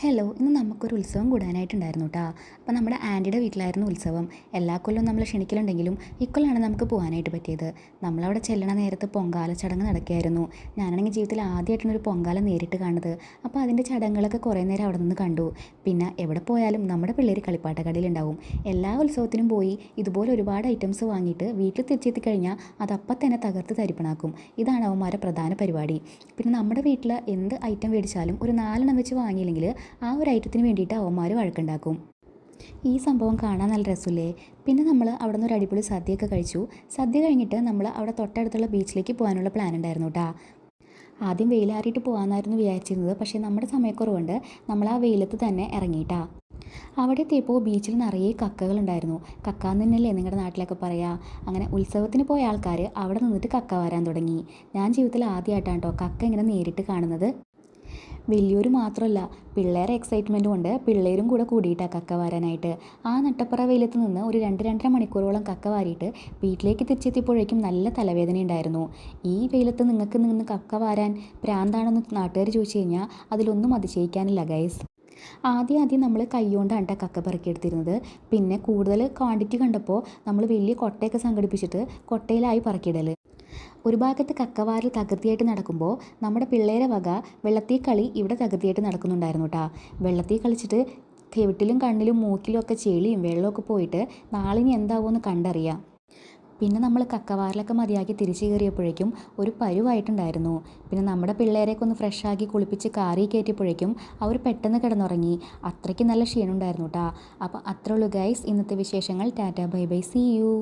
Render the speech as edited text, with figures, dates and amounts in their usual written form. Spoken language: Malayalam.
ഹലോ, ഇന്ന് നമുക്കൊരു ഉത്സവം കൂടാനായിട്ടുണ്ടായിരുന്നു കേട്ടോ. അപ്പോൾ നമ്മുടെ ആൻറ്റിയുടെ വീട്ടിലായിരുന്നു ഉത്സവം. എല്ലാ കൊല്ലവും നമ്മൾ ക്ഷണിക്കലുണ്ടെങ്കിലും ഇക്കൊല്ലാണ് നമുക്ക് പോകാനായിട്ട് പറ്റിയത്. നമ്മളവിടെ ചെല്ലണ നേരത്ത് പൊങ്കാല ചടങ്ങ് നടക്കുകയായിരുന്നു. ഞാനാണെങ്കിൽ ജീവിതത്തിൽ ആദ്യമായിട്ടാണ് ഒരു പൊങ്കാല നേരിട്ട് കാണുന്നത്. അപ്പോൾ അതിൻ്റെ ചടങ്ങുകളൊക്കെ കുറേ നേരം അവിടെ നിന്ന് കണ്ടു. പിന്നെ എവിടെ പോയാലും നമ്മുടെ പിള്ളേർ കളിപ്പാട്ടക്കടയിലുണ്ടാവും. എല്ലാ ഉത്സവത്തിനും പോയി ഇതുപോലെ ഒരുപാട് ഐറ്റംസ് വാങ്ങിയിട്ട് വീട്ടിൽ തിരിച്ചെത്തി കഴിഞ്ഞാൽ അതപ്പം തന്നെ തകർത്ത് തരിപ്പണാക്കും. ഇതാണ് അവന്മാരുടെ പ്രധാന പരിപാടി. പിന്നെ നമ്മുടെ വീട്ടിൽ എന്ത് ഐറ്റം മേടിച്ചാലും ഒരു 4 വെച്ച് വാങ്ങിയില്ലെങ്കിൽ ആ ഒരു ഐറ്റത്തിന് വേണ്ടിയിട്ട് അവന്മാർ വഴക്കുണ്ടാക്കും. ഈ സംഭവം കാണാൻ നല്ല രസമില്ലേ? പിന്നെ നമ്മൾ അവിടെ നിന്ന് ഒരു അടിപൊളി സദ്യയൊക്കെ കഴിച്ചു. സദ്യ കഴിഞ്ഞിട്ട് നമ്മൾ അവിടെ തൊട്ടടുത്തുള്ള ബീച്ചിലേക്ക് പോകാനുള്ള പ്ലാൻ ഉണ്ടായിരുന്നു കേട്ടോ. ആദ്യം വെയിലാറിയിട്ട് പോകാമെന്നായിരുന്നു വിചാരിച്ചിരുന്നത്. പക്ഷേ നമ്മുടെ സമയക്കുറവുണ്ട്, നമ്മൾ ആ വെയിലത്ത് തന്നെ ഇറങ്ങിയിട്ടാ. അവിടെ എത്തിയപ്പോൾ ബീച്ചിൽ നിറയെ കക്കകളുണ്ടായിരുന്നു. കക്കാന്ന് തന്നെയല്ലേ നിങ്ങളുടെ നാട്ടിലൊക്കെ പറയുക. അങ്ങനെ ഉത്സവത്തിന് പോയ ആൾക്കാർ അവിടെ നിന്നിട്ട് കക്ക വരാൻ തുടങ്ങി. ഞാൻ ജീവിതത്തിൽ ആദ്യമായിട്ടാണ് കേട്ടോ കക്ക ഇങ്ങനെ നേരിട്ട് കാണുന്നത്. വലിയൊരു മാത്രമല്ല, പിള്ളേരെ എക്സൈറ്റ്മെൻറ്റും ഉണ്ട്. പിള്ളേരും കൂടെ കൂടിയിട്ടാണ് കക്ക വാരാനായിട്ട്. ആ നട്ടപ്പുറ വെയിലത്ത് നിന്ന് ഒരു 2-2.5 മണിക്കൂറോളം കക്ക വാരിയിട്ട് വീട്ടിലേക്ക് തിരിച്ചെത്തിയപ്പോഴേക്കും നല്ല തലവേദന ഉണ്ടായിരുന്നു. ഈ വെയിലത്ത് നിങ്ങൾക്ക് നിന്ന് കക്ക വാരാൻ പ്രാന്താണെന്ന് നാട്ടുകാർ ചോദിച്ചു കഴിഞ്ഞാൽ അതിലൊന്നും അതിശയിക്കാനില്ല ഗൈസ്. ആദ്യം നമ്മൾ കൈകൊണ്ടാണ് കേട്ടോ കക്ക പെറുക്കിയെടുത്തിരുന്നത്. പിന്നെ കൂടുതൽ ക്വാണ്ടിറ്റി കണ്ടപ്പോൾ നമ്മൾ വലിയ കൊട്ടയൊക്കെ സംഘടിപ്പിച്ചിട്ട് കൊട്ടയിലായി പറക്കിയിടൽ. ഒരു ഭാഗത്ത് കക്കവാരിൽ തകൃതിയായിട്ട് നടക്കുമ്പോൾ നമ്മുടെ പിള്ളേരെ വക വെള്ളത്തിൽ കളി ഇവിടെ തകൃതിയായിട്ട് നടക്കുന്നുണ്ടായിരുന്നു കേട്ടോ. വെള്ളത്തിൽ കളിച്ചിട്ട് കെവിട്ടിലും കണ്ണിലും മൂക്കിലും ഒക്കെ ചെളിയും വെള്ളമൊക്കെ പോയിട്ട് നാളിനി എന്താവുമെന്ന് കണ്ടറിയാം. പിന്നെ നമ്മൾ കക്കവാറിലൊക്കെ മതിയാക്കി തിരിച്ചു കയറിയപ്പോഴേക്കും ഒരു പരുവായിട്ടുണ്ടായിരുന്നു. പിന്നെ നമ്മുടെ പിള്ളേരെയൊക്കെ ഒന്ന് ഫ്രഷാക്കി കുളിപ്പിച്ച് കാറി കയറ്റിയപ്പോഴേക്കും അവർ പെട്ടെന്ന് കിടന്നുറങ്ങി. അത്രയ്ക്ക് നല്ല ക്ഷീണം ഉണ്ടായിരുന്നു കേട്ടോ. അപ്പോൾ അത്രേ ഉള്ളൂ ഗൈസ് ഇന്നത്തെ വിശേഷങ്ങൾ. Tata bye bye, see U.